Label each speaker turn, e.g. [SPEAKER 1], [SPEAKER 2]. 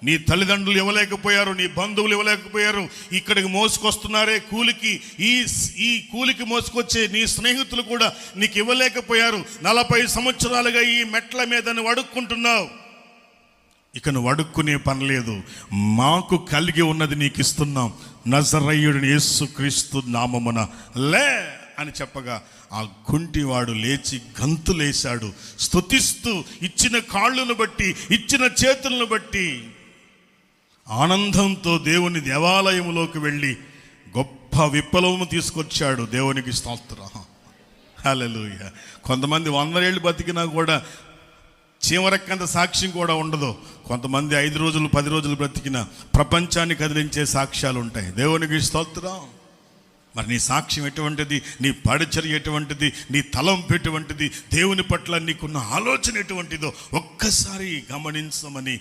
[SPEAKER 1] నీ తల్లిదండ్రులు ఇవ్వలేకపోయారు, నీ బంధువులు ఇవ్వలేకపోయారు, ఇక్కడికి మోసుకొస్తున్నారే కూలికి, ఈ కూలికి మోసుకొచ్చే నీ స్నేహితులు కూడా నీకు ఇవ్వలేకపోయారు. 40 సంవత్సరాలుగా ఈ మెట్ల మీద నువ్వు అడుక్కుంటున్నావు. ఇక నువ్వు అడుక్కునే పని లేదు, మాకు కలిగి ఉన్నది నీకు ఇస్తున్నాం, నజరేయుడైన యేసుక్రీస్తు నామమున లే అని చెప్పగా ఆ కుంటివాడు లేచి గంతులేశాడు, స్తుతిస్తూ, ఇచ్చిన కాళ్ళను బట్టి, ఇచ్చిన చేతులను బట్టి ఆనందంతో దేవుని దేవాలయంలోకి వెళ్ళి గొప్ప విప్లవము తీసుకొచ్చాడు. దేవునికి స్తోత్రం, హల్లెలూయా. కొంతమంది 100 ఏళ్ళు బతికినా కూడా చీమరెక్కంత సాక్ష్యం కూడా ఉండదు. కొంతమంది 5 రోజులు 10 రోజులు బ్రతికిన ప్రపంచాన్ని కదిలించే సాక్ష్యాలు ఉంటాయి. దేవునికి స్తోత్రం. మరి నీ సాక్ష్యం ఎటువంటిది, నీ పరిచర్య ఎటువంటిది, నీ తలంపు ఎటువంటిది, దేవుని పట్ల నీకున్న ఆలోచన ఎటువంటిదో ఒక్కసారి గమనించమని